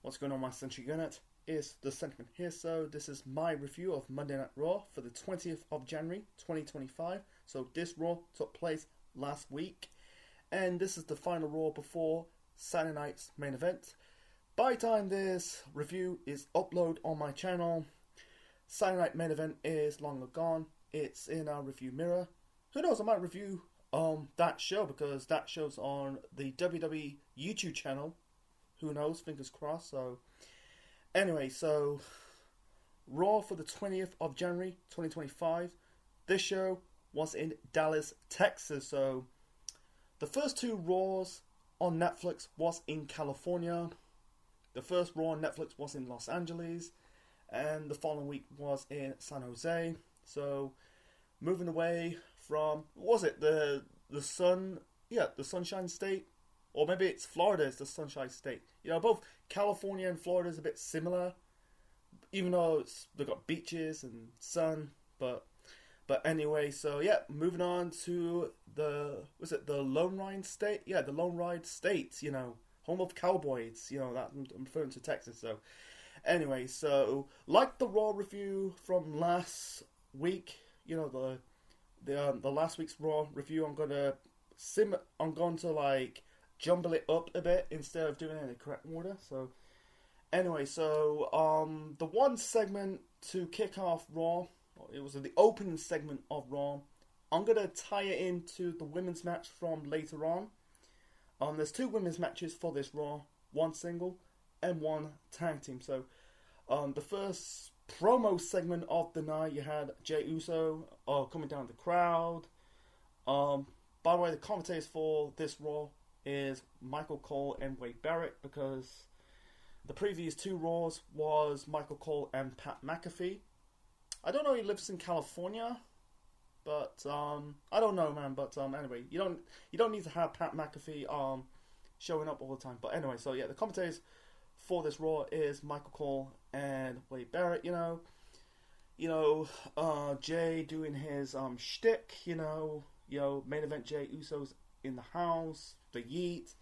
What's going on, my Century Unit? It's the Sentiment here. So this is my review of Monday Night Raw for the 20th of January 2025. So this Raw took place last week, and this is the final Raw before Saturday night's main event. By the time this review is uploaded on my channel, Saturday night main event is long gone. It's in our review mirror. Who knows, I might review that show, because that show's on the WWE YouTube channel. Who knows, fingers crossed. So anyway, so Raw for the 20th of January 2025. This show was in Dallas, Texas. So the first two Raws on Netflix was in California. The first Raw on Netflix was in Los Angeles, and the following week was in San Jose. So moving away from, was it the Sunshine State? Or maybe it's Florida is the Sunshine State. You know, both California and Florida is a bit similar, even though they've got beaches and sun. But anyway, so yeah, moving on to the Lone Ride State? Yeah, the Lone Ride State. You know, home of cowboys. You know that I'm referring to Texas. So anyway, so like the Raw review from last week, you know the last week's Raw review, I'm going to like jumble it up a bit instead of doing it in the correct order. So anyway, so the one segment to kick off Raw, it was the opening segment of Raw. I'm gonna tie it into the women's match from later on. There's two women's matches for this Raw, one single and one tag team. So the first promo segment of the night, you had Jey Uso coming down the crowd. By the way, the commentators for this Raw is Michael Cole and Wade Barrett, because the previous two Raws was Michael Cole and Pat McAfee. I don't know if he lives in California, but I don't know, man. But anyway, you don't need to have Pat McAfee showing up all the time. But anyway, so yeah, the commentators for this Raw is Michael Cole and Wade Barrett. You know, Jay doing his shtick. You know, main event Jey Uso's in the house, the Yeet.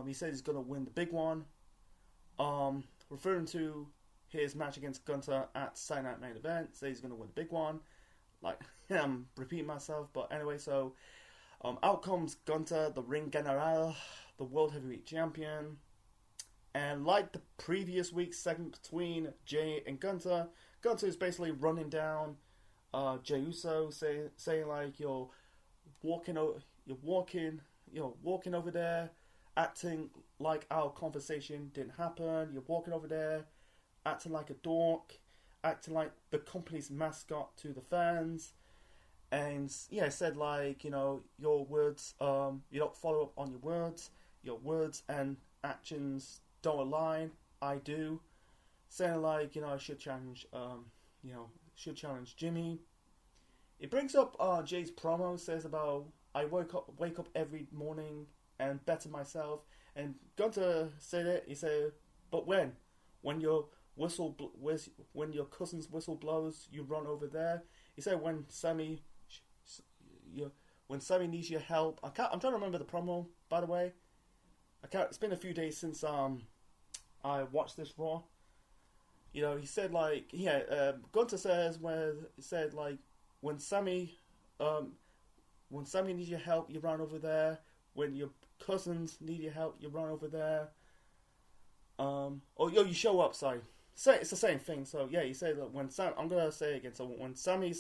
He said he's gonna win the big one. Referring to his match against Gunther at Saturday Night Main Event, says he's gonna win the big one. Like, I'm repeating myself, but anyway, so out comes Gunther, the Ring General, the World Heavyweight Champion. And like the previous week's segment between Jay and Gunther is basically running down Jey Uso, saying like, you're walking over there, acting like our conversation didn't happen. You're walking over there, acting like a dork, acting like the company's mascot to the fans. And yeah, said like, your words, you don't follow up on your words. Your words and actions don't align. I do. Saying like, I should challenge, Jimmy. It brings up Jay's promo, says about, I wake up every morning and better myself. And Gunther said it. He said, but when your cousin's whistle blows, you run over there. He said when Sammy needs your help. I'm trying to remember the promo, by the way. It's been a few days since I watched this Raw. He said like, Gunther says when Sammy needs your help, you run over there. When your cousins need your help, you run over there. You show up. Sorry, it's the same thing. So yeah, he said that I'm gonna say it again. So when Sammy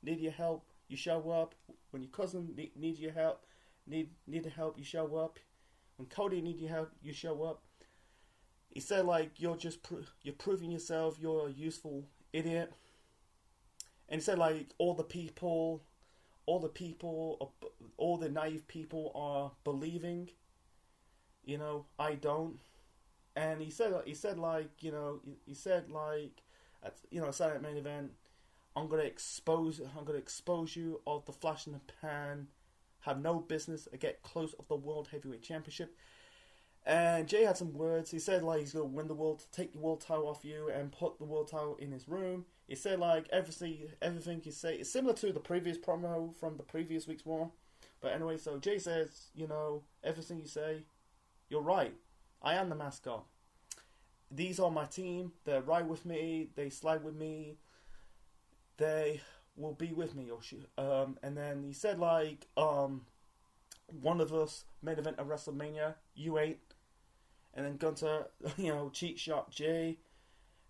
need your help, you show up. When your cousin needs your help, need the help, you show up. When Cody needs your help, you show up. He said like, you're proving yourself. You're a useful idiot. And he said like, all the naive people are believing. I don't. And he said like at Saturday Night Main Event, I'm gonna expose you of the flash in the pan, have no business to get close of the World Heavyweight Championship. And Jay had some words. He said like, he's gonna win the world, take the world title off you, and put the world title in his room. He said like, everything you say is similar to the previous promo from the previous week's Raw. But anyway, so Jay says, everything you say, you're right. I am the mascot. these are my team. They ride with me. They slide with me. They will be with me. Or and then he said like one of us main event at WrestleMania. You ain't. And then Gunter, cheat shot Jay.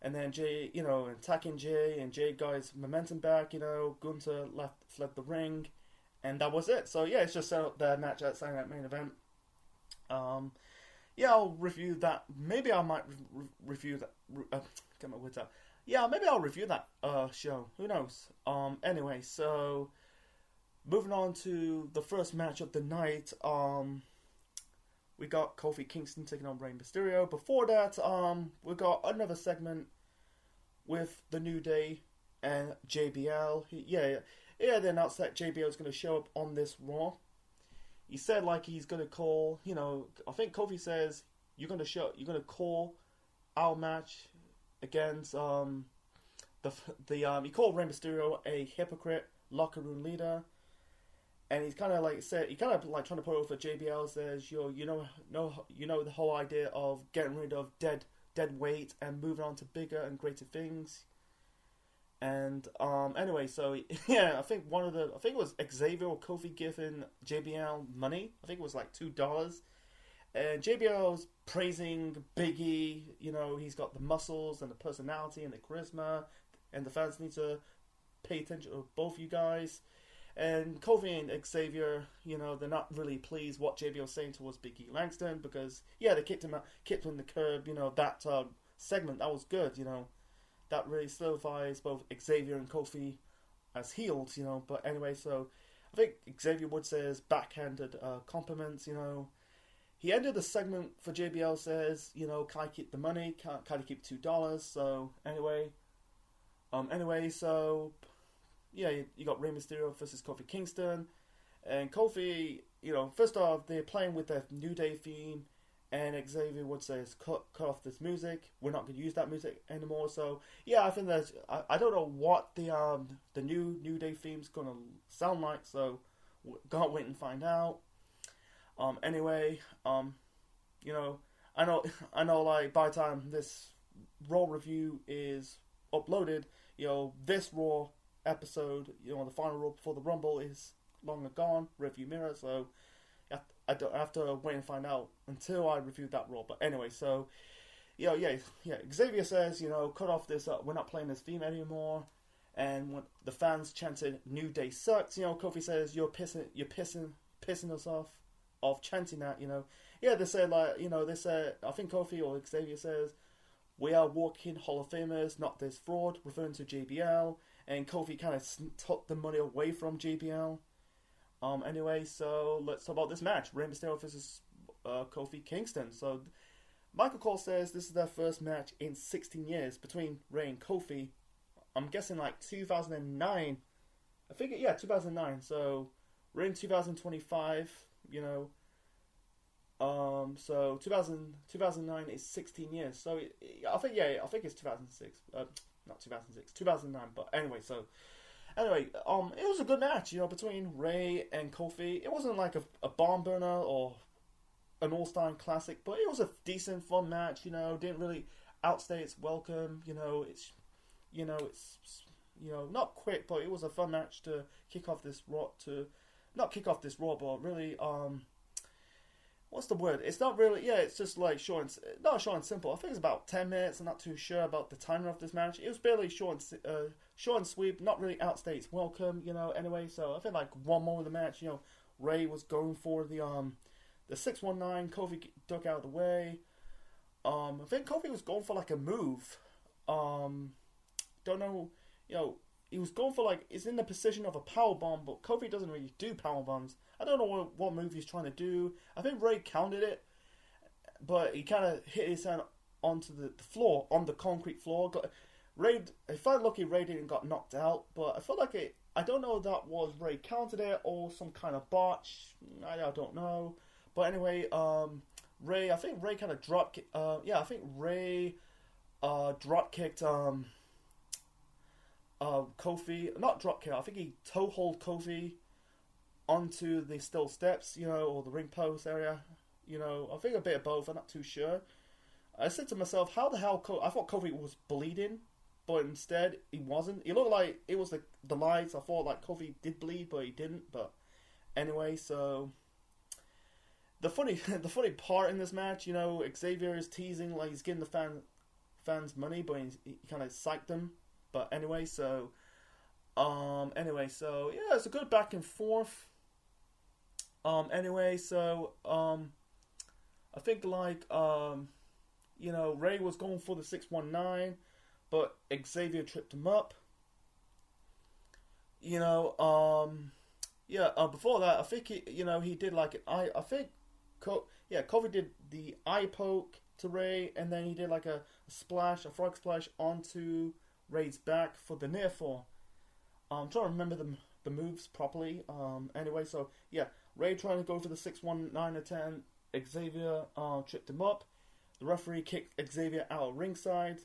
And then Jay, attacking Jay, and Jay got his momentum back, Gunter fled the ring, and that was it. So yeah, it's just set up the match at Saturday Night Main Event. Yeah, I'll review that. Maybe I might review that. Get my words out. Yeah, maybe I'll review that show. Who knows? Anyway, so moving on to the first match of the night. We got Kofi Kingston taking on Rey Mysterio. Before that, we got another segment with the New Day and JBL. They announced that JBL is going to show up on this Raw. He said like he's going to call. I think Kofi says you're going to call our match against he called Rey Mysterio a hypocrite locker room leader. And he's kind of like trying to put over JBL. Says you know the whole idea of getting rid of dead weight and moving on to bigger and greater things. And anyway, so yeah, I think it was Xavier or Kofi giving JBL money. I think it was like $2. And JBL's praising Biggie. He's got the muscles and the personality and the charisma, and the fans need to pay attention to both you guys. And Kofi and Xavier, they're not really pleased what JBL was saying towards Big E Langston because, they kicked him in the curb. That segment, that was good. That really solidifies both Xavier and Kofi as heels. But anyway, so I think Xavier Woods says backhanded compliments. He ended the segment for JBL. Says, can I keep the money? Can I keep $2? So anyway, so. Yeah, you got Rey Mysterio versus Kofi Kingston. And Kofi, first off, they're playing with their New Day theme. And Xavier would say, cut off this music. We're not going to use that music anymore. So, yeah, I think that I don't know what the New Day theme's going to sound like. So, gotta wait and find out. Anyway, I know, like, by the time this Raw review is uploaded, this Raw episode, the final Raw before the Rumble is long gone, review mirror, so I don't have to wait and find out until I review that Raw. But anyway, so Xavier says, cut off this, we're not playing this theme anymore. And when the fans chanted New Day sucks, Kofi says you're pissing us off chanting that, they said I think Kofi or Xavier says we are walking Hall of Famers, not this fraud, referring to JBL. And Kofi kind of took the money away from JBL. Anyway, so let's talk about this match. Rey Mysterio versus Kofi Kingston. So Michael Cole says this is their first match in 16 years between Rey and Kofi. I'm guessing like 2009. I think, 2009. So we're in 2025, so 2009 is 16 years. So I think it's 2006. Not 2006, 2009. But anyway, it was a good match, between Rey and Kofi. It wasn't like a barn burner or an all-star classic, but it was a decent, fun match. Didn't really outstay its welcome. It's not quick, but it was a fun match to kick off this Raw. But really, what's the word? It's not really, it's just like not short and simple. I think it's about 10 minutes. I'm not too sure about the timing of this match. It was barely short and sweet, not really outstay its welcome, anyway. So I think like one more of the match, Rey was going for the 619, Kofi ducked out of the way. I think Kofi was going for like a move. Don't know, he was going for like, it's in the position of a power bomb, but Kofi doesn't really do power bombs. I don't know what move he's trying to do. I think Rey countered it, but he kind of hit his hand onto the floor, on the concrete floor. It felt lucky Rey didn't got knocked out, but I felt like I don't know if that was Rey countered it or some kind of botch. I don't know. But anyway, I think Rey kind of drop. I think Rey drop kicked Kofi. Not drop kick. I think he toe hold Kofi onto the steel steps, or the ring post area. I think a bit of both. I'm not too sure. I said to myself, how the hell? I thought Kofi was bleeding, but instead he wasn't. It looked like it was the lights. I thought like Kofi did bleed, but he didn't. But anyway, so the funny the funny part in this match, Xavier is teasing like he's giving the fans money, but he kind of psyched them. But anyway, so yeah, it's a good back and forth. Anyway, so I think Ray was going for the 619, but Xavier tripped him up. Before that, I think he did like an eye. I think, Kofi did the eye poke to Ray, and then he did like a frog splash onto Ray's back for the near fall. I'm trying to remember the moves properly. Anyway, so yeah, Ray trying to go for the 619 10. Xavier tripped him up. The referee kicked Xavier out of ringside.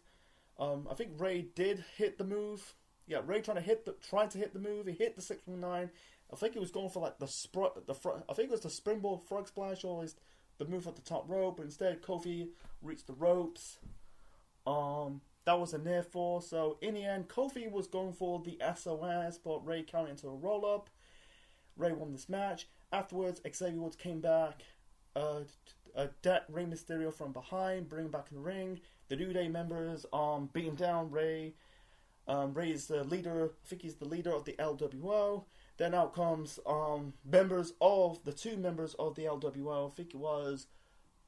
I think Ray did hit the move. Yeah, Ray trying to hit the move. He hit the 619. I think he was going for like I think it was the springboard frog splash or the move at the top rope. But instead, Kofi reached the ropes. That was a near fall. So in the end, Kofi was going for the SOS, but Ray counted into a roll up. Ray won this match. Afterwards, Xavier Woods came back. Deck Rey Mysterio from behind, bring him back in the ring. The New Day members beating down Ray. Ray is the leader. I think he's the leader of the LWO. Then out comes the two members of the LWO. I think it was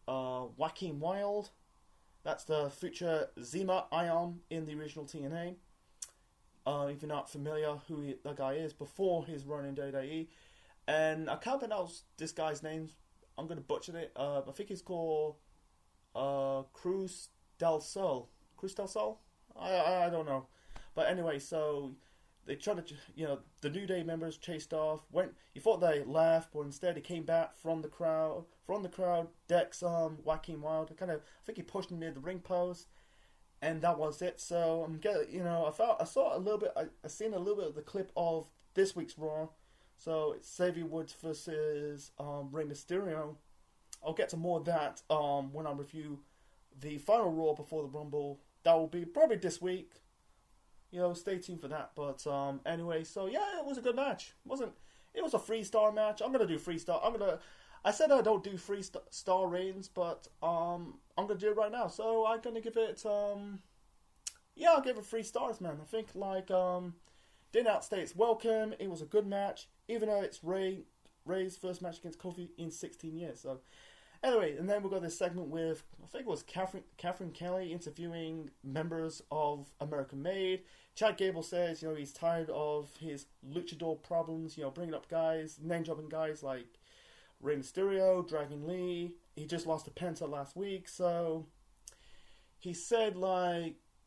Joaquin Wilde. That's the future Zema Ion in the original TNA. If you're not familiar who the guy is before his run in WWE. And I can't pronounce this guy's name. I'm going to butcher it. I think it's called Cruz del Sol. Cruz del Sol? I don't know. But anyway, so they tried to, the New Day members chased off. You thought they left, but instead he came back from the crowd. Dex Joaquin Wilde. I think he pushed him near the ring post, and that was it. So I'm getting, I saw a little bit. I seen a little bit of the clip of this week's Raw. So it's Xavier Woods versus Rey Mysterio. I'll get to more of that when I review the final Raw before the Rumble. That will be probably this week. Stay tuned for that. But anyway, so yeah, it was a good match. It was a 3-star match. I'm gonna do 3-star. I said I don't do 3-star ratings, but I'm gonna do it right now. So I'm gonna give it I'll give it 3 stars, man. I think didn't outstay its welcome. It was a good match, even though it's Ray's first match against Kofi in 16 years. So anyway, and then we got this segment with, I think it was Catherine Kelly interviewing members of American Made. Chad Gable says, he's tired of his luchador problems, bringing up guys, name-dropping guys like Rey Mysterio, Dragon Lee. He just lost to Penta last week, so he said,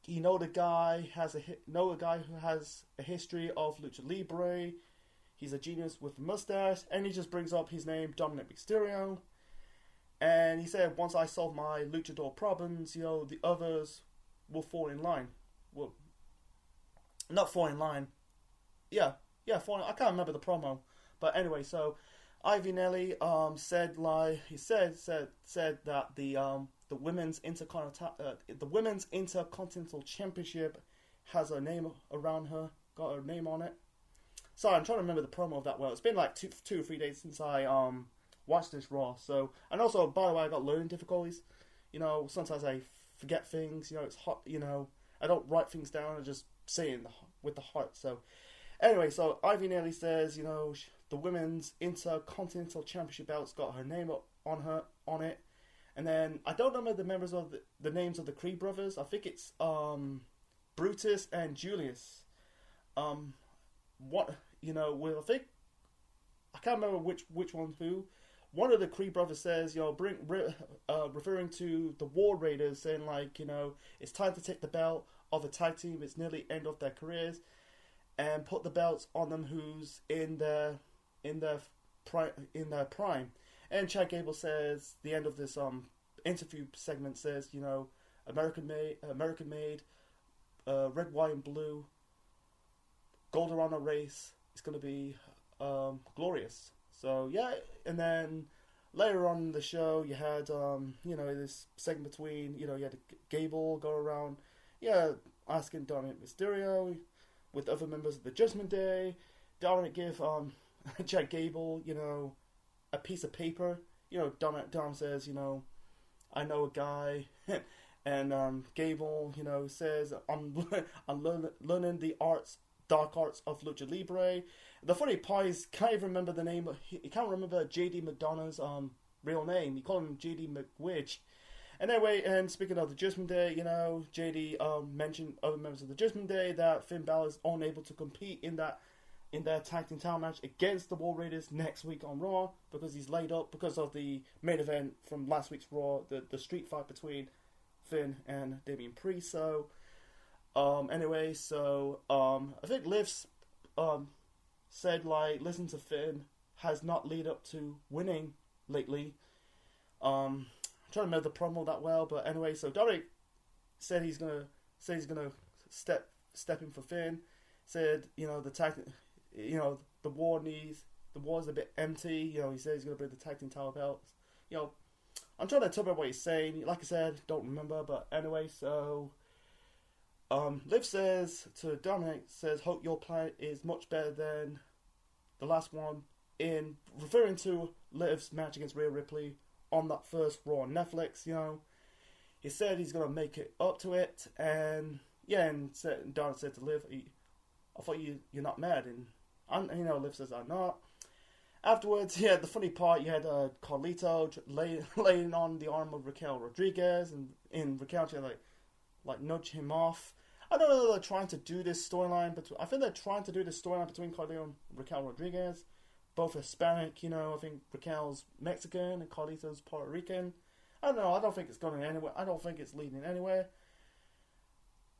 he know a guy who has a history of lucha libre. He's a genius with a mustache, and he just brings up his name, Dominic Mysterio. And he said, once I solve my luchador problems, the others will fall in line. Well, not fall in line. Yeah, fall in, I can't remember the promo. But anyway, so Ivy Nelly said that the women's intercontinental championship has a name around her, got her name on it. Sorry, I'm trying to remember the promo of that well. It's been like two or 3 days since I watched this Raw. So, and also, by the way, I got learning difficulties. Sometimes I forget things. It's hot. I don't write things down. I just say it with the heart. So, anyway, so Ivy Nelly says, the women's intercontinental championship belt's got her name on it. And then I don't know the members of the names of the Creed brothers. I think it's Brutus and Julius. I think I can't remember which one's who. One of the Creed brothers says, referring to the War Raiders, saying it's time to take the belt of the tag team. It's nearly end of their careers, and put the belts on them who's in their prime. And Chad Gable says the end of this interview segment says, American made, red, white, and blue, Golden Honor race. It's going to be glorious. So yeah, and then later on in the show, you had this segment between you had Gable go around, yeah, asking Dominic Mysterio with other members of the Judgment Day. Dominic gave Chad Gable a piece of paper. Dom says I know a guy, and Gable says I'm learning the dark arts of lucha libre. The funny part is can't even remember the name. He can't remember JD McDonough's real name. He called him JD McWidge. And anyway, and speaking of the Judgment Day, JD mentioned other members of the Judgment Day that Finn Balor is unable to compete in their tag team title match against the War Raiders next week on Raw because he's laid up because of the main event from last week's Raw, the street fight between Finn and Damian Priest. So anyway, I think Liv's said listen to Finn has not led up to winning lately. I'm trying to remember the promo that well, but anyway, so Dominic said he's gonna step in for Finn. Said the tag, the war's a bit empty. He said he's gonna bring the tag team title belts. I'm trying to tell about what he's saying. Like I said, don't remember, but anyway, so. Liv says to Dominic, hope your plan is much better than the last one, in referring to Liv's match against Rhea Ripley on that first Raw on Netflix. He said he's gonna make it up to it, and Dominic said to Liv, I thought you're not mad, and Liv says I'm not. Afterwards, the funny part, you had Carlito laying on the arm of Raquel Rodriguez, and in Raquel she like nudge him off. I don't know if they're trying to do this storyline, but I think they're trying to do this storyline between Carlito and Raquel Rodriguez, both Hispanic. I think Raquel's Mexican and Carlito's Puerto Rican. I don't know. I don't think it's going anywhere. I don't think it's leading anywhere.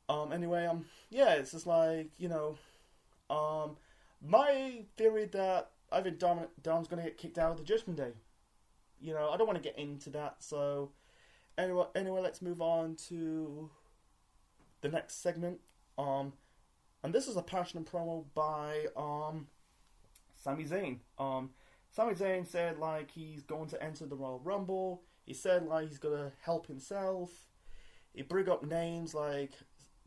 Anyway, it's just my theory that I think Dom's going to get kicked out of the Judgment Day. I don't want to get into that. So anyway, let's move on to the next segment, and this is a passionate promo by Sami Zayn. Sami Zayn said he's going to enter the Royal Rumble. He said he's gonna help himself. He bring up names like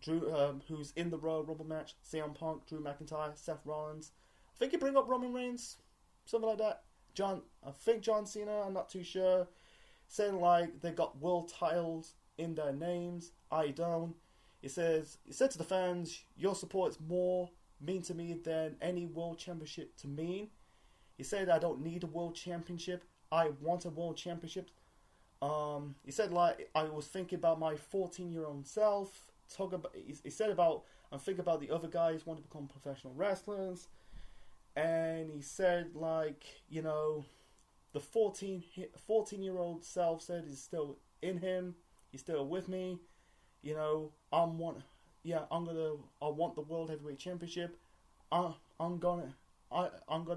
Drew, who's in the Royal Rumble match, CM Punk, Drew McIntyre, Seth Rollins. I think he bring up Roman Reigns, something like that. I think John Cena. I'm not too sure. Saying they got world titles in their names. I don't. He said to the fans, your support is more mean to me than any world championship to me. He said I don't need a world championship. I want a world championship. He said I was thinking about my 14-year-old self. He said I'm thinking about the other guys want to become professional wrestlers. And he said the 14-year-old self said he's still in him. He's still with me. I want the World Heavyweight Championship. I'm gonna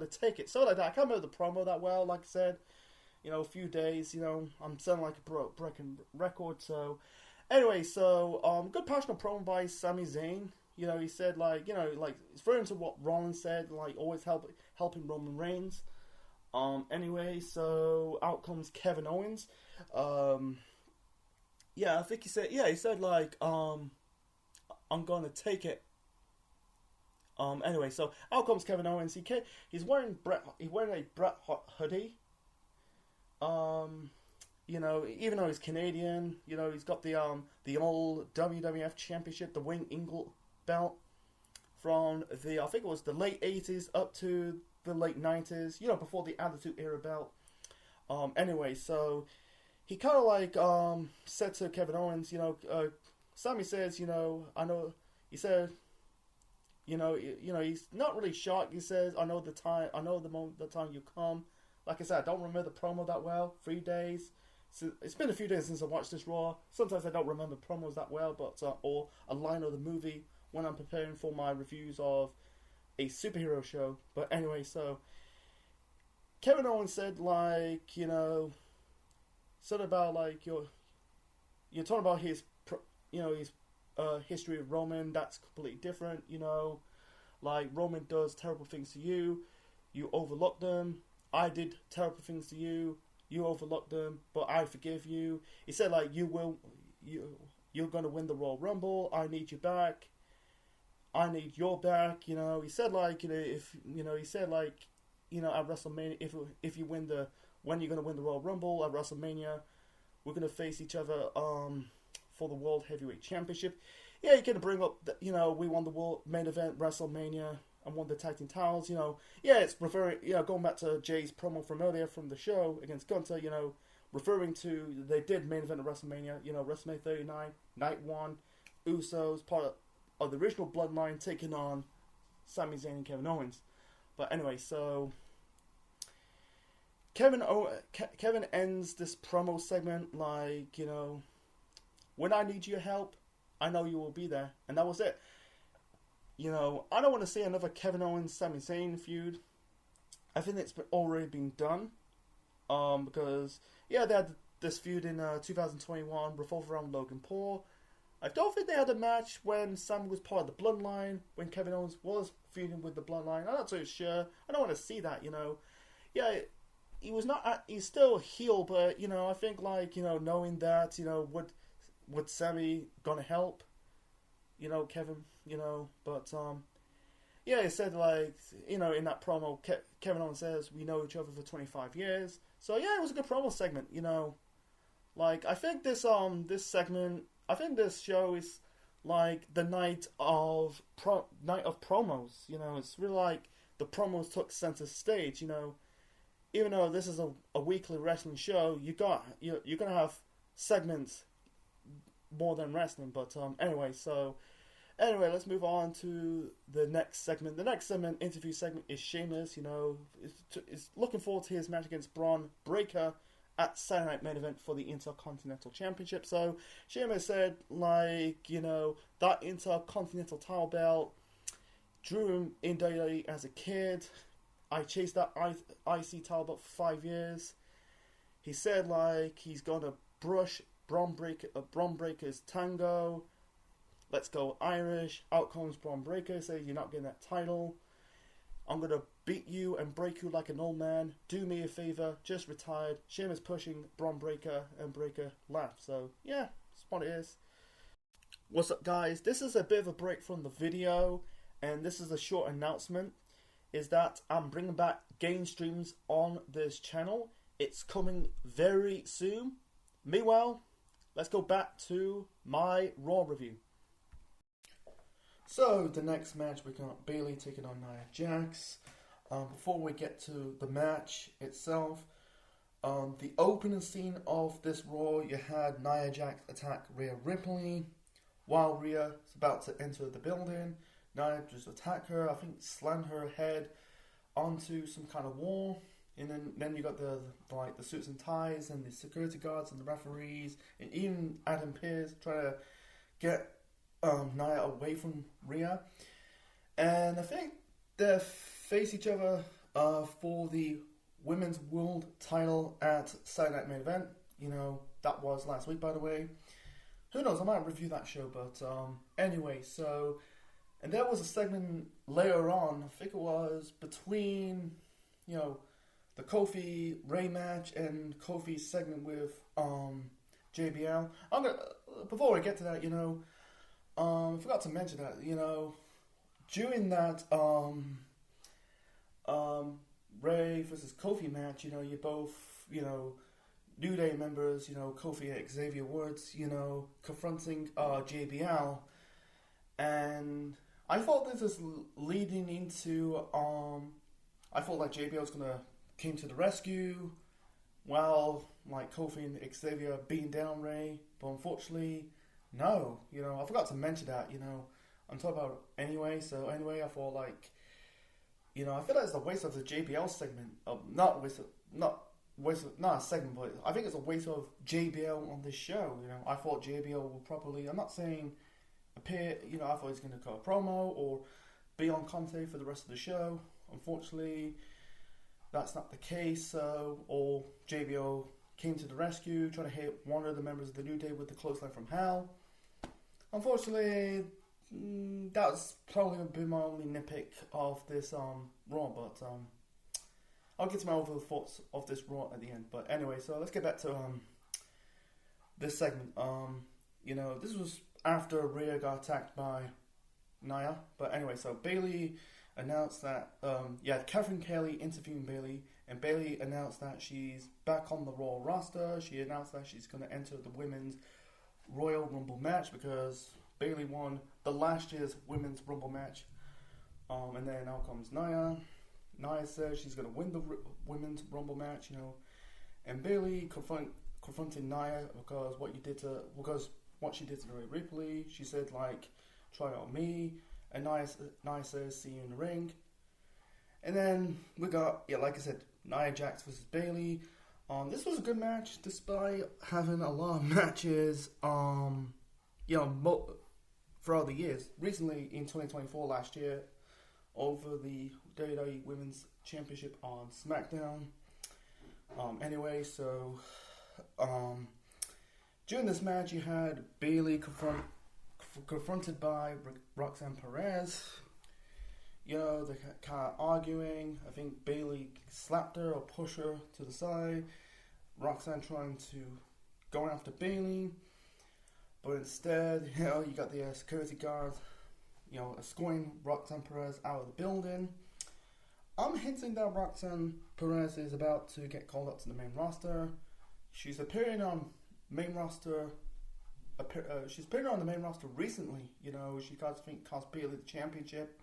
take it. So like that. I can't remember the promo that well. Like I said, a few days. I'm sounding like a broken record. So anyway, good passionate promo by Sami Zayn. He said it's referring to what Rollins said, always helping Roman Reigns. Anyway, so out comes Kevin Owens. I think he said I'm gonna take it. Anyway, so out comes Kevin Owens. He's wearing a Bret Hart hoodie. Even though he's Canadian, he's got the old WWF Championship, the Wayne Ingle belt from I think it was the late 80s up to the late 90s, before the Attitude Era belt. Anyway, so he kind of said to Kevin Owens, Sammy says, I know, he said, he's not really shocked. He says, I know the time you come. Like I said, I don't remember the promo that well. 3 days. So it's been a few days since I watched this Raw. Sometimes I don't remember promos that well, but or a line of the movie when I'm preparing for my reviews of a superhero show. But anyway, so Kevin Owens said something about you're talking about his his history of Roman. That's completely different. Roman does terrible things to you, you overlook them. I did terrible things to you, you overlooked them, but I forgive you. He said like you're gonna win the Royal Rumble. I need you back. I need your back. You know, he said like if he said like at WrestleMania if you win the when you're gonna win the Royal Rumble at WrestleMania, we're gonna face each other for the World Heavyweight Championship. Yeah, you're gonna bring up that we won the World Main Event WrestleMania and won the tag team titles. Yeah, it's referring going back to Jay's promo from earlier from the show against Gunther. Referring to they did main event of WrestleMania. WrestleMania 39, Night 1, Usos part of the original Bloodline taking on Sami Zayn and Kevin Owens. But anyway, so Kevin ends this promo segment like, when I need your help, I know you will be there. And that was it. I don't want to see another Kevin Owens Sami Zayn feud. I think it's already been done. Because, they had this feud in 2021, revolved around Logan Paul. I don't think they had a match when Sami was part of the Bloodline, when Kevin Owens was feuding with the Bloodline. I'm not so sure. I don't want to see that, Yeah, he was not. He's still a heel, but I think like knowing that would Sami gonna help? Kevin. But yeah, he said like in that promo, Kevin Owens says we know each other for 25 years. So yeah, it was a good promo segment. Like I think this segment, I think this show is like the night of promos. It's really like the promos took center stage. Even though this is a weekly wrestling show, you're gonna have segments more than wrestling. But anyway, let's move on to the next segment. The next segment, interview segment, is Sheamus. Is looking forward to his match against Braun Breaker at Saturday Night Main Event for the Intercontinental Championship. So Sheamus said like that Intercontinental title belt drew him in WWE as a kid. I chased that IC title belt for 5 years. He said like he's gonna brush Braun Breaker's tango. Let's go Irish. Out comes Braun Breaker. Says you're not getting that title. I'm gonna beat you and break you like an old man. Do me a favor. Just retired. Sheamus pushing Braun Breaker and Breaker laughed. So yeah, that's what it is. What's up, guys? This is a bit of a break from the video, and this is a short announcement. Is that I'm bringing back game streams on this channel. It's coming very soon. Meanwhile, let's go back to my Raw review. So, the next match, we got Bayley taking on Nia Jax. Before we get to the match itself, the opening scene of this Raw, you had Nia Jax attack Rhea Ripley. While Rhea is about to enter the building, Nia just attacked her, I think slammed her head onto some kind of wall. And then you got the suits and ties and the security guards and the referees and even Adam Pearce trying to get Nia away from Rhea. And I think they face each other for the Women's World title at Saturday Night Main Event. That was last week, by the way. Who knows, I might review that show, but anyway, so... And there was a segment later on, I think it was between, the Kofi Ray match and Kofi's segment with JBL. Before I get to that, I forgot to mention that, during that Ray versus Kofi match, you both, New Day members, Kofi and Xavier Woods, confronting JBL. And I thought this was leading into, I thought like JBL was gonna came to the rescue while like Kofi and Xavier beating down Ray, but unfortunately, no. I forgot to mention that. I'm talking about anyway. So anyway, I thought like, I feel like it's a waste of the JBL segment. Not a segment, but I think it's a waste of JBL on this show. I thought JBL will probably. I'm not saying appear. I thought he was going to cut a promo or be on commentary for the rest of the show. Unfortunately, that's not the case. Or JBL came to the rescue, trying to hit one of the members of the New Day with the clothesline from hell. Unfortunately, that was probably going to be my only nitpick of this Raw. But I'll get to my overall thoughts of this Raw at the end. But anyway, so let's get back to this segment. This was after Rhea got attacked by Nia. But anyway, so Bayley announced that Catherine Kelly interviewing Bayley, and Bayley announced that she's back on the Raw roster. She announced that she's going to enter the Women's Royal Rumble match because Bayley won the last year's Women's Rumble match. And then out comes Nia. Nia says she's going to win the Women's Rumble match, and Bayley confronted Nia because what she did to Rhea Ripley. She said, like, try it on me. And Nia says, see you in the ring. And then we got, like I said, Nia Jax versus Bayley. This was a good match despite having a lot of matches, throughout the years. Recently, in 2024, last year, over the WWE Women's Championship on SmackDown. During this match, you had Bayley confronted by Roxanne Perez. They're kind of arguing. I think Bayley slapped her or pushed her to the side. Roxanne trying to go after Bayley. But instead, you got the security guard, escorting Roxanne Perez out of the building. I'm hinting that Roxanne Perez is about to get called up to the main roster. She's appearing on main roster. She's appeared on the main roster recently. She cost Bayley the championship.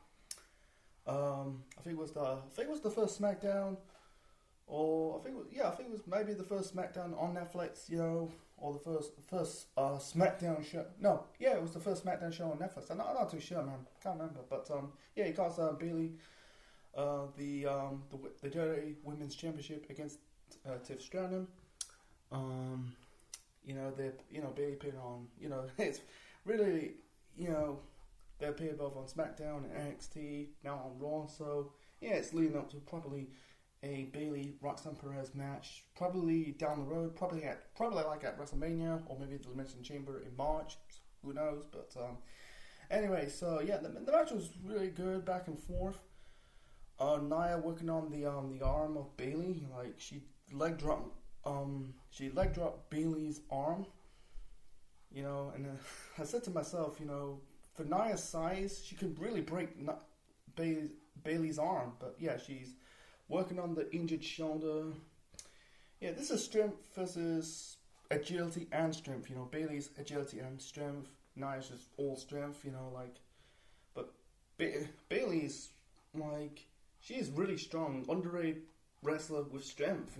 I think it was the first SmackDown, or I think it was maybe the first SmackDown on Netflix. Or the first SmackDown show. No, yeah, it was the first SmackDown show on Netflix. I'm not too sure, man. Can't remember, but he cost Bayley the WWE Women's Championship against Tiff Stratton. Bayley appeared on, it's really, they appeared both on SmackDown and NXT, now on Raw, so, it's leading up to probably a Bayley Roxanne Perez match, probably down the road, probably like at WrestleMania, or maybe the Elimination Chamber in March, who knows, but, anyway, so, the match was really good, back and forth. Nia working on the arm of Bayley, like, she leg dropped Bayley's arm, and I said to myself, for Nia's size, she could really break Bayley's arm, but she's working on the injured shoulder. This is strength versus agility and strength, Bayley's agility and strength, Nia's just all strength, but Bayley's, she's really strong, underrated wrestler with strength,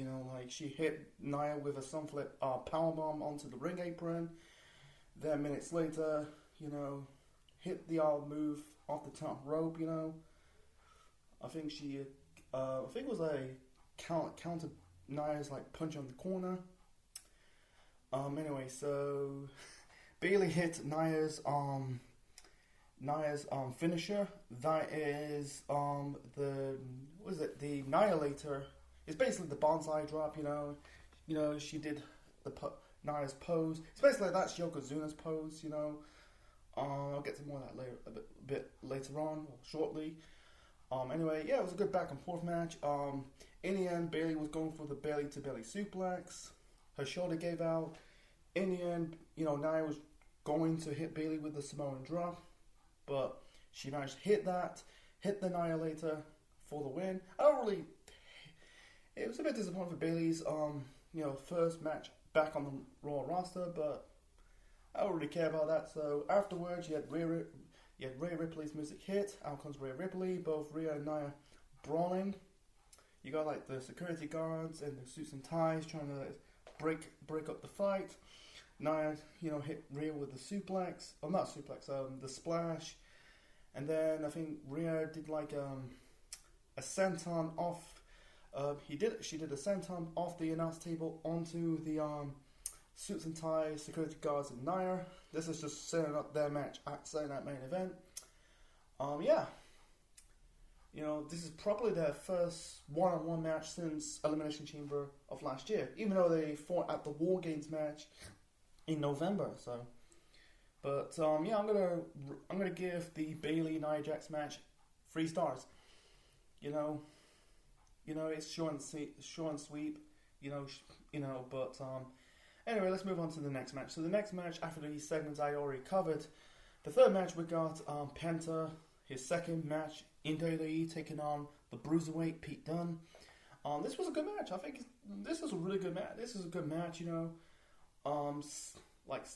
she hit Nia with a sunflip powerbomb onto the ring apron. Then minutes later, hit the old move off the top rope. I think it was a counter Nia's punch on the corner. Anyway, so Bayley hit Nia's finisher. That is the Annihilator. It's basically the bonsai drop. She did Nia's pose. It's basically that's Yokozuna's pose. I'll get to more of that later, a bit later on, or shortly. Anyway, it was a good back and forth match. In the end, Bayley was going for the belly to belly suplex. Her shoulder gave out. In the end, Nia was going to hit Bayley with the Samoan drop, but she managed to hit the Annihilator for the win. It was a bit disappointing for Bayley's first match back on the Raw roster, but I don't really care about that. So afterwards, you had Rhea Ripley's music hit. Out comes Rhea Ripley. Both Rhea and Nia brawling. You got the security guards and the suits and ties trying to break up the fight. Nia, hit Rhea with the suplex. Oh, not suplex. The splash. And then I think Rhea did a senton off. She did a senton off the announce table onto the suits and ties, security guards, and Nia. This is just setting up their match at Saturday Night Main Event. This is probably their first one-on-one match since Elimination Chamber of last year, even though they fought at the War Games match in November. So, but I'm gonna give the Bayley Nia Jax match 3 stars. it's short and sweep. But anyway, let's move on to the next match. So the next match after these segments I already covered. The third match we got Penta, his second match in WWE, taking on the Bruiserweight Pete Dunne. This was a good match. I think this is a really good match. This is a good match. Like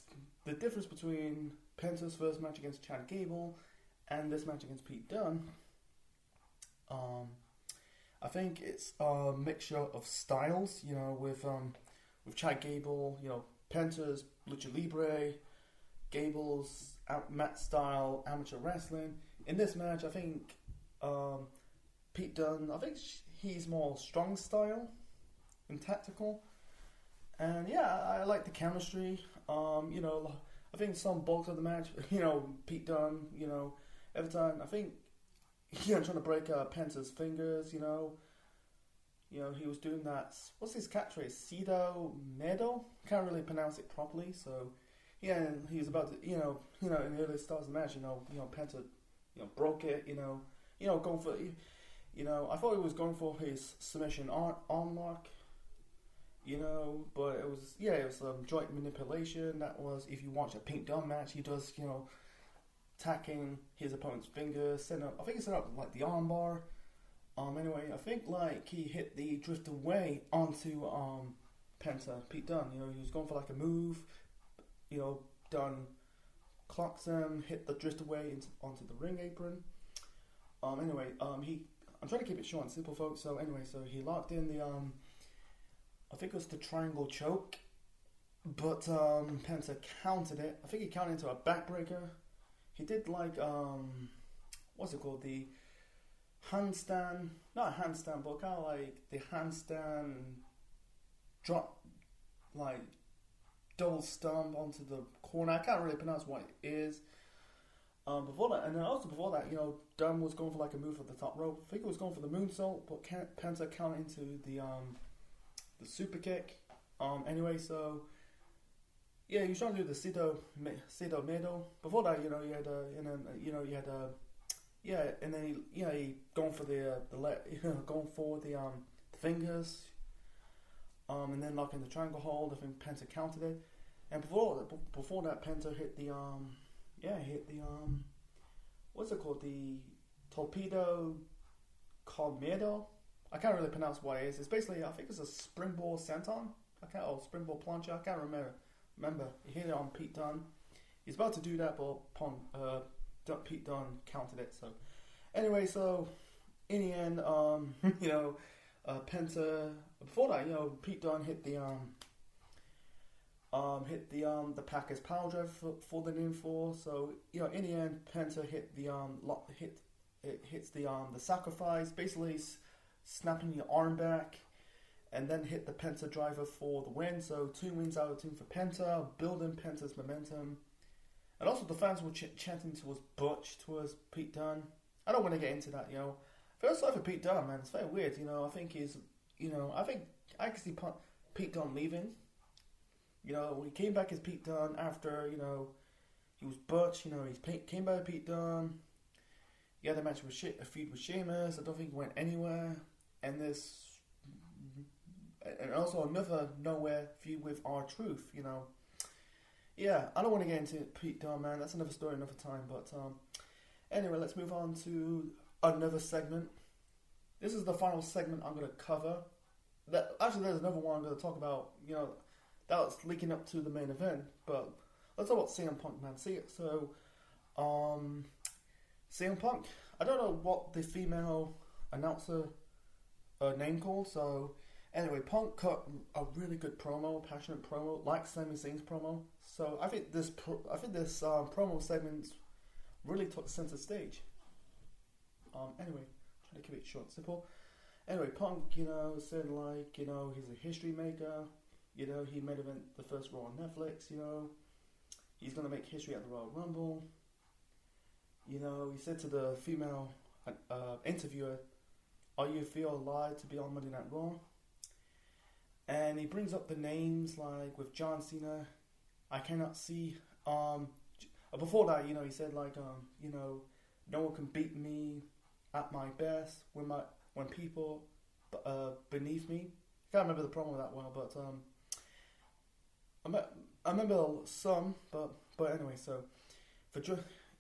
the difference between Penta's first match against Chad Gable and this match against Pete Dunne. I think it's a mixture of styles. With Chad Gable, Penta's lucha libre, Gable's mat style amateur wrestling. In this match, I think Pete Dunne, I think he's more strong style and tactical. And yeah, I like the chemistry. I think some bulk of the match, Pete Dunne, every time, I think, trying to break Penta's fingers, he was doing that. What's his catchphrase? Cedo Medo? Can't really pronounce it properly. So, yeah, and he was about to, in the early starts of the match, Penta, broke it, going for, I thought he was going for his submission arm lock, but it was joint manipulation. That was, if you watch a Pete Dunne match, he does, attacking his opponent's fingers, I think he set up like the arm bar. Anyway, I think like he hit the drift away onto Pete Dunne. He was going for like a move. Dunne clocks him, hit the drift away onto the ring apron. I'm trying to keep it short and simple, folks. So anyway, he locked in the I think it was the triangle choke, but Penta countered it. I think he counted into a backbreaker. He did like what's it called? The handstand, not a handstand, but kind of like the handstand drop, like double stomp onto the corner. I can't really pronounce what it is. Before that, Dunne was going for like a move at the top rope. I think he was going for the moonsault, but Penta counted into the super kick. Yeah, he was trying to do the Cedo Medo. Before that, he going for going for the fingers, and then locking the triangle hold. I think Penta countered it, and before that, Penta hit the what's it called? The torpedo colmedo. I can't really pronounce what it is. It's basically, I think it's a springboard senton. Springboard plancha. I can't remember. He hit it on Pete Dunne. He's about to do that, but Pete Dunne counted it. So anyway, in the end, Penta. Before that, Pete Dunne hit the Packers power drive for the near fall. So in the end, Penta hit the hits the sacrifice, basically snapping your arm back, and then hit the Penta driver for the win. So 2 wins out of 2 for Penta, building Penta's momentum. And also the fans were chanting towards Butch, towards Pete Dunne. I don't want to get into that, First off, for Pete Dunne, man, it's very weird, I think I can see Pete Dunne leaving. When he came back as Pete Dunne after, he was Butch, he came back as Pete Dunne. He had a match with a feud with Sheamus. I don't think it went anywhere. And also another nowhere feud with R-Truth, Yeah, I don't want to get into Pete Dunne, man. That's another story another time. But anyway, let's move on to another segment. This is the final segment I'm going to cover. Actually, there's another one I'm going to talk about, that's leaking up to the main event. But let's talk about CM Punk, man. CM Punk, I don't know what the female announcer name called. So anyway, Punk cut a really good promo, passionate promo, like Sami Zayn's promo. So I think this promo segment really took center stage. Anyway, trying to keep it short and simple. Anyway, Punk, said like, he's a history maker. He made event the first Raw on Netflix. He's gonna make history at the Royal Rumble. He said to the female interviewer, "Are you feel alive to be on Monday Night Raw?" And he brings up the names like with John Cena. I cannot see. Before that, he said like, no one can beat me at my best when people beneath me. Can't remember the promo that well, but I remember some, but anyway. So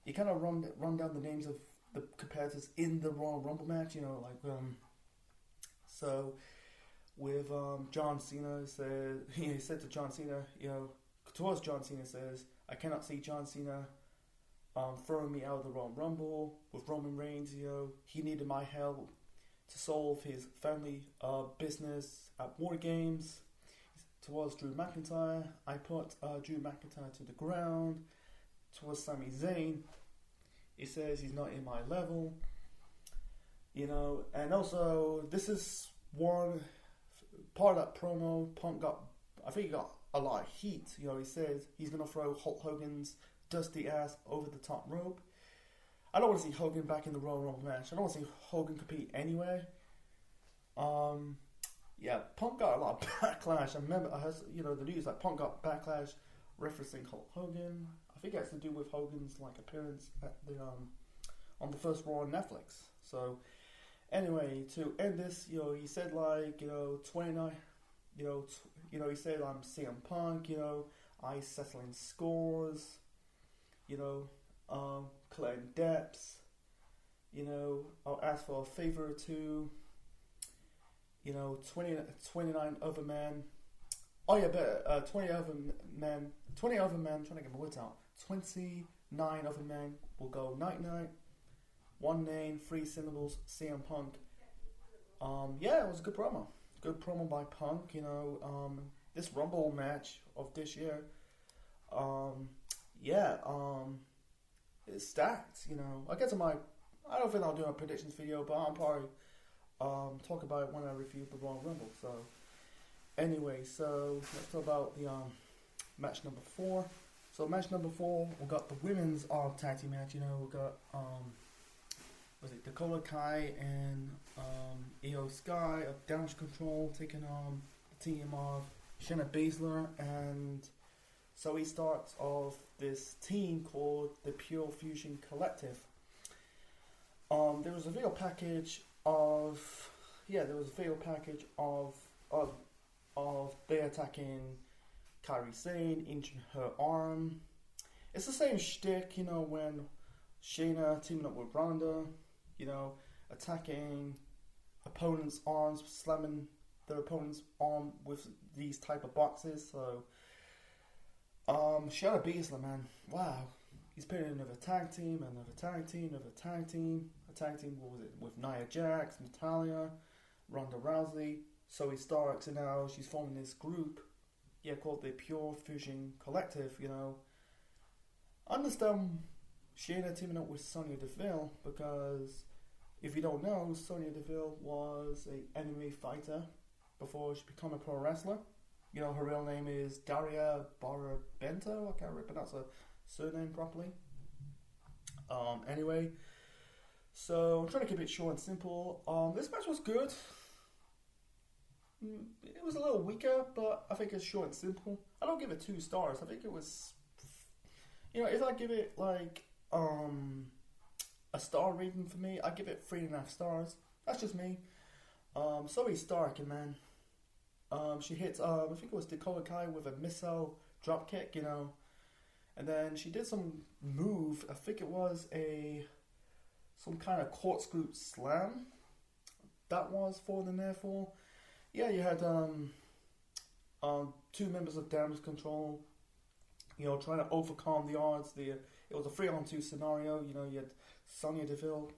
you kind of run down the names of the competitors in the Royal Rumble match. You know, like so with John Cena said he said to John Cena, you know, towards John Cena says, I cannot see John Cena throwing me out of the Royal Rumble. With Roman Reigns, you know, he needed my help to solve his family business at War Games. Towards Drew McIntyre, I put Drew McIntyre to the ground. Towards Sami Zayn, he says he's not in my level. You know, and also this is one part of that promo. Punk I think he got a lot of heat. You know, he says he's gonna throw Hulk Hogan's dusty ass over the top rope. I don't want to see Hogan back in the Royal Rumble match. I don't want to see Hogan compete anywhere. Yeah, Punk got a lot of backlash. I remember, you know, the news like Punk got backlash referencing Hulk Hogan. I think it has to do with Hogan's like appearance at the on the first Raw on Netflix. So anyway, to end this, you know, he said like, you know, 29, you know, he said I'm CM Punk, you know, I settling scores, you know, collecting debts, you know, I'll ask for a favor or two. You know, 29 other men. Oh yeah, but 20 other men, trying to get my words out. 29 other men will go night-night. One name, 3 syllables, CM Punk. Yeah, it was a good promo. Good promo by Punk, you know. This Rumble match of this year, it's stacked, you know. I don't think I'll do a predictions video, but I'll probably talk about it when I review the Royal Rumble. So anyway, so let's talk about the match number 4. So match number 4, we got the women's tag team match. You know, we got was it Dakota Kai and Io Sky of Damage Control taking on the team of Shayna Baszler and Zoe Starks of this team called the Pure Fusion Collective. There was a video package of they attacking Kairi Sane, injuring her arm. It's the same shtick, you know, when Shayna teaming up with Ronda, you know, attacking opponents' arms, slamming their opponent's arm with these type of boxes. So, Shayna Baszler, man, wow, he's putting another tag team, what was it, with Nia Jax, Natalya, Ronda Rousey, Zoe Starks, and now she's forming this group, called the Pure Fusion Collective, you know. I understand Shayna teaming up with Sonya Deville, because if you don't know, Sonya Deville was an MMA fighter before she became a pro wrestler. You know, her real name is Daria Barabento. I can't really pronounce her surname properly. Anyway, so I'm trying to keep it short and simple. This match was good. It was a little weaker, but I think it's short and simple. I don't give it 2 stars. I think it was, you know, if I give it like a star rating for me, I give it 3.5 stars. That's just me. Zoe Stark, man. She hits, I think it was Dakota Kai with a missile drop kick, you know. And then she did some move, I think it was some kind of corkscrew slam. That was falling there for. Yeah, you had 2 members of Damage Control, you know, trying to overcome the odds. It was a 3-on-2 scenario, you know, you had Sonya Deville,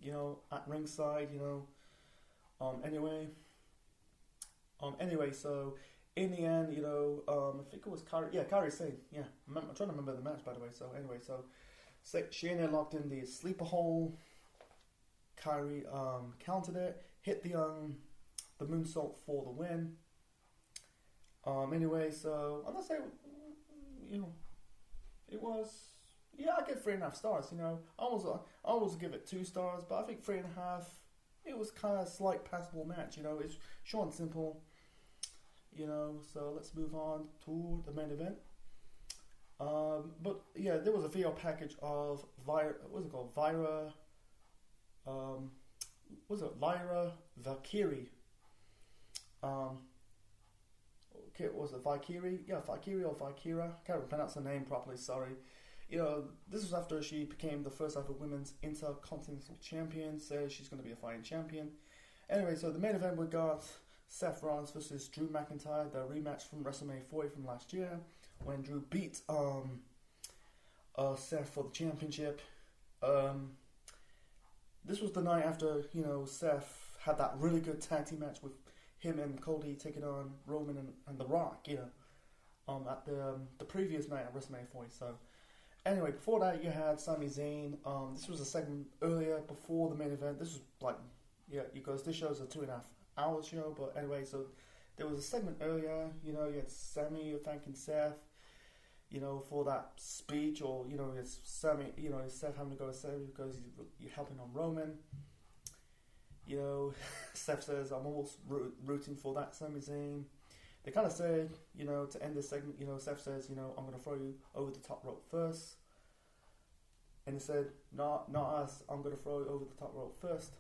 you know, at ringside, you know. Anyway, so in the end, you know, I think it was Kairi Sane. Yeah, I'm trying to remember the match, by the way. So anyway, so Shayna locked in the sleeper hole. Kairi countered it, hit the moonsault for the win. Anyway, so I'm gonna say, you know, it was, I give 3.5 stars. You know, I almost give it 2 stars, but I think 3.5. It was kind of a slight passable match. You know, it's short and simple. You know, so let's move on to the main event. But yeah, there was a video package of Lyra Valkyrie Um, was it Valkyrie? Yeah, Valkyrie or Valkyra. I can't pronounce her name properly. Sorry. This was after she became the first ever women's intercontinental champion. So she's going to be a fighting champion. Anyway, so the main event we got Seth Rollins versus Drew McIntyre, the rematch from WrestleMania 40 from last year, when Drew beat Seth for the championship. This was the night after Seth had that really good tag team match with him and Cody taking on Roman and The Rock. At the previous night at WrestleMania 40. So anyway, before that you had Sami Zayn. This was a segment earlier before the main event. This was because this show is a 2.5 hour show. But anyway, so there was a segment earlier. You had Sami thanking Seth, for that speech, or it's Sami, it's Seth having to go to Sami because he's helping on Roman. Seth says, I'm almost rooting for that Sami Zayn. They kind of say, to end this segment, Seth says, I'm going to throw you over the top rope first. And he said, not us, I'm going to throw you over the top rope first.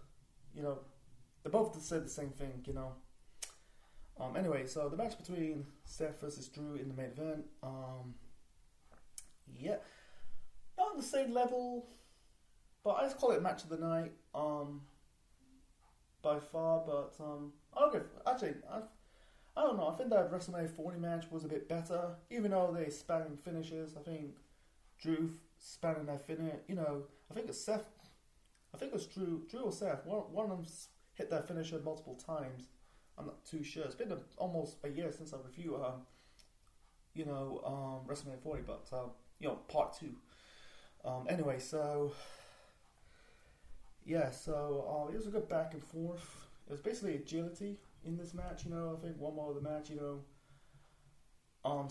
They both said the same thing, Anyway, so the match between Seth versus Drew in the main event, not on the same level, but I just call it match of the night, by far, but, I don't know. I think that WrestleMania 40 match was a bit better, even though they spanning finishes. I think Drew spanning their finish. I think it's Seth. I think it's Drew or Seth. One of them hit their finisher multiple times. I'm not too sure. It's been almost a year since I reviewed WrestleMania 40, but part 2. Anyway, so yeah, so it was a good back and forth. It was basically agility in this match. I think one more of the match,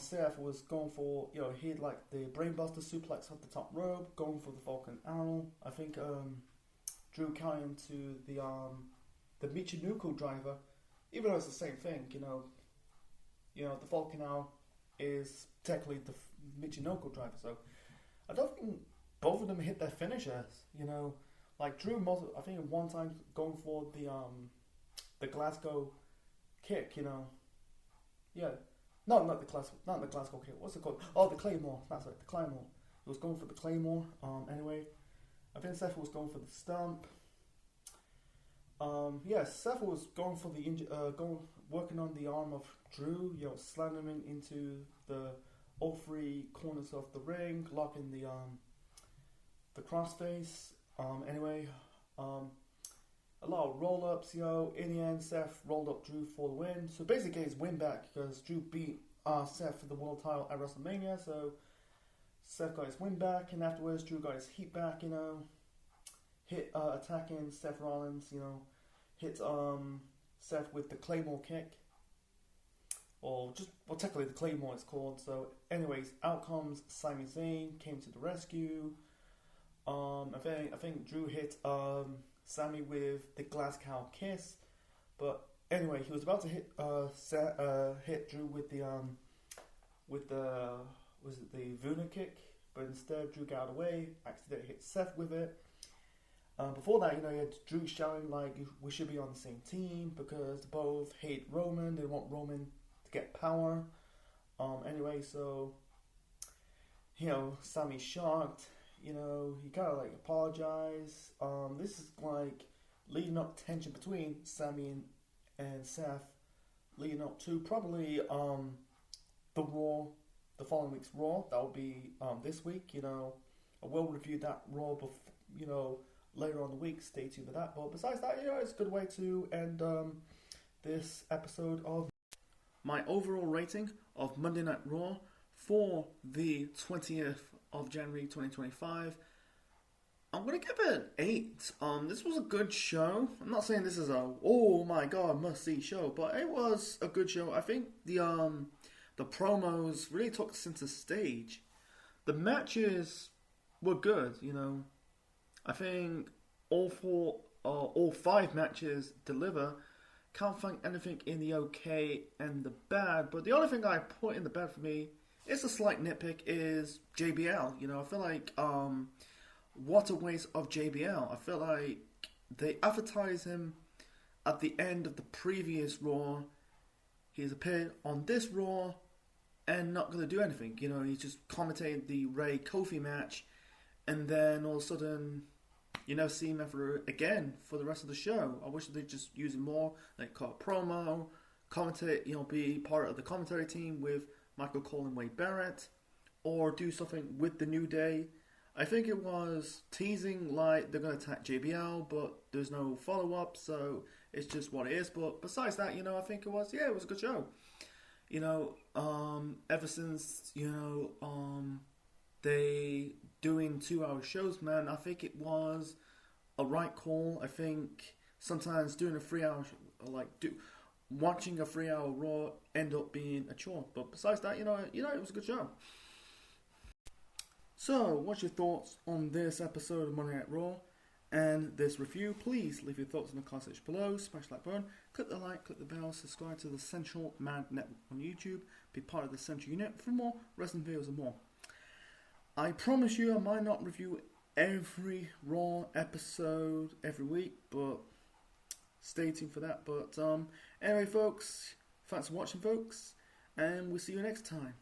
Seth was going for, he had like the brainbuster suplex off the top rope, going for the Falcon Arrow. I think Drew counted into the Michinoku driver, even though it's the same thing. The Falcon Arrow is technically the Michinoku driver, so I don't think both of them hit their finishers. Like Drew, I think at one time going for the Glasgow kick. Yeah. No, not the Glasgow kick. What's it called? Oh, the Claymore. That's right, the Claymore. He was going for the Claymore. Anyway, I think Seth was going for the stump. Seth was going for the working on the arm of Drew. Slamming him into all three corners of the ring, locking the crossface. A lot of roll-ups, In the end, Seth rolled up Drew for the win. So basically his win back because Drew beat Seth for the world title at WrestleMania. So Seth got his win back, and afterwards Drew got his heat back, attacking Seth Rollins, hit Seth with the Claymore kick. Technically the Claymore it's called. So anyways, out comes Sami Zayn, came to the rescue. I think Drew hit Sami with the Glass Cow Kiss, but anyway, he was about to hit Drew with the Vuna kick, but instead Drew got out of the way, accidentally hit Seth with it. Before that, you had Drew shouting like we should be on the same team because they both hate Roman. They want Roman to get power. Anyway, so Sami's shocked. He kind of like apologized. This is like leading up tension between Sami and Seth, leading up to probably the following week's Raw. That will be this week. I will review that Raw later on the week. Stay tuned for that. But besides that, it's a good way to end this episode of my overall rating of Monday Night Raw for the 20th of January 2025. I'm going to give it an 8. This was a good show. I'm not saying this is a, oh my god, must-see show, but it was a good show. I think the promos really took center stage. The matches were good, I think all 5 matches deliver. Can't find anything in the okay and the bad, but the only thing I put in the bad for me, it's a slight nitpick, is JBL. I feel like what a waste of JBL. I feel like they advertised him at the end of the previous Raw, he's appeared on this Raw and not going to do anything. You know, he's just commentating the Ray Kofi match, and then all of a sudden, you never see him ever again for the rest of the show. I wish they'd just use him more, like cut a promo, commentate, you know, be part of the commentary team with Michael Cole and Wade Barrett, or do something with the New Day. I think it was teasing like they're going to attack JBL, but there's no follow-up, so it's just what it is. But besides that, you know, I think it was a good show. You know, ever since, you know, they doing 2-hour shows, man, I think it was a right call. I think sometimes doing a 3-hour, watching a 3-hour Raw end up being a chore. But besides that, you know, it was a good show. So, what's your thoughts on this episode of Monday Night Raw and this review? Please leave your thoughts in the comment section below. Smash that button, click the like, click the bell, subscribe to the Central Mad Network on YouTube, be part of the Central Unit for more wrestling videos and more. I promise you I might not review every Raw episode every week, but stay tuned for that. But anyway, folks, thanks for watching, folks, and we'll see you next time.